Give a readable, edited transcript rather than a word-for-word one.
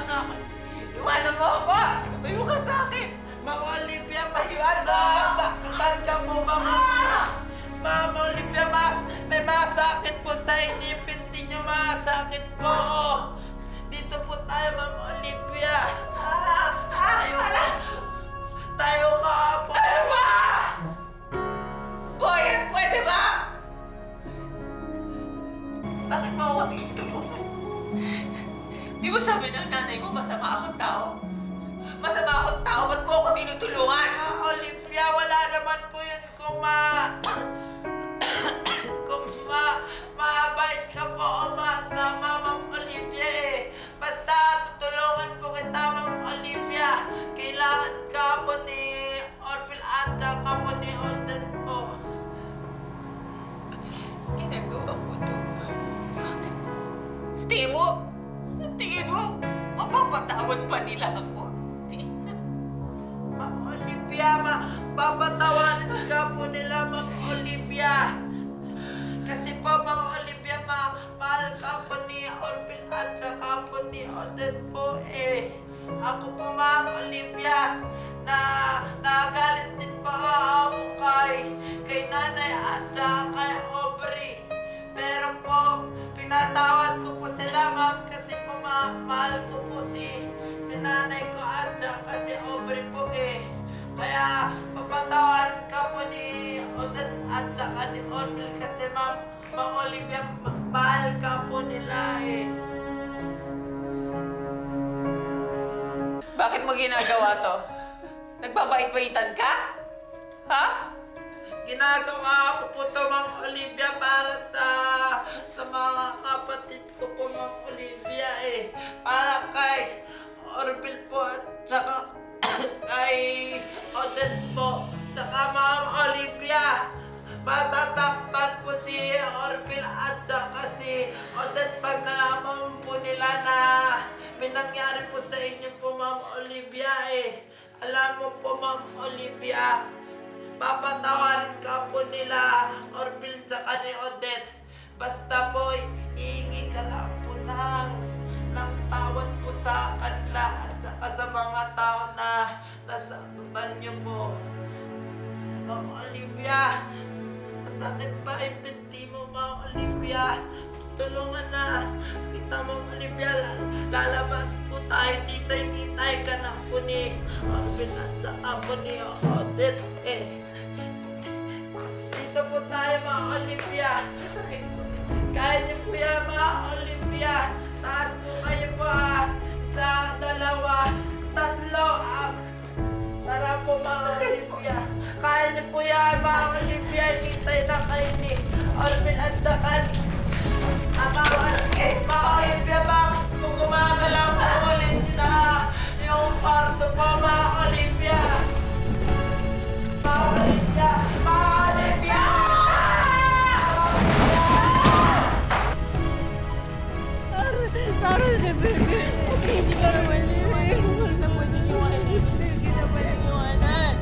sa akin. Iwanan mo ako! Lumayo ka sa akin! Ma'am Olivia, saktan ka po ba, Ma'am Olivia, may masakit po sa inipin ninyo, masakit po. Dito po tayo, Ma'am Olivia. Tayo ka po. Ano ba? Boyet, pwede ba? Bakit mo ako tinutulungan? Di ba sabi ng nanay mo, masama akong tao? Masama akong tao, ba't mo ako tinutulungan? Ma'am Olivia, wala naman po yun kung mabait ka po o masama, Ma'am Olivia eh. Basta tutulungan po kita, Ma'am Olivia. Kailangan ka po ni Orville at ka po ni Odette po. Ginagawa mo ito. Sa tingin mo, mapapatawad pa nila ako? Ma'am Olivia, papatawarin ka po nila, Ma'am Olivia. Kasi po, Ma'am Olivia, mahal ka po ni Orville at saka po ni Odette po eh. Ako po, Ma'am Olivia, nagalit din pa ako kay nanay at saka kay Aubrey. Pero po, pinatawad ko po sila, ma'am, kasi po mahal ko po si nanay ko at saka si Aubrey po eh. Kaya papatawarin ka po ni Odette at saka ni Orville kasi Ma'am Olivia, mahal ka po nila eh. Bakit mo ginagawa to? Nagbabait-baitan ka? Ha? Ginagawa ko po ito, Ma'am Olivia, para sa mga kapatid ko po, Ma'am Olivia eh. Para kay Orville po at saka kay Odette po. Saka Ma'am Olivia, matataktan po si Orville at saka si Odette pag nalaman po nila na may nangyari po sa inyo po, Ma'am Olivia eh. Alam mo po, Ma'am Olivia, papatawarin ka po nila Orville tsaka ni Odette. Basta po, iingi ka lang po ng tawad po sa kanila at saka sa mga tao na nasaktan niyo po. Ma'am Olivia, masakit pa yung binti mo, Ma'am Olivia. Tulungan na kita, Ma'am Olivia. Lalabas po tayo. Titay ka na po ni Orville at saka po ni Odette eh. Dito po tayo, Ma'am Olivia. Masakit po. Kaya niyo po yan, Ma'am Olivia. Taas po kayo po Isa, dalawa, tatlo. Tara po, Ma'am Olivia. Kaya niyo po yan, Ma'am Olivia. Hintay na kayo ni Orville at saka Ma'am Olivia, kung gumagalaw po ulit na yung kwarto po, Ma'am Olivia. Ma'am Olivia! Ma'am Olivia! Taro si baby. Hindi ka naman yun. Hindi ka naman iwanan. Hindi ka naman iwanan.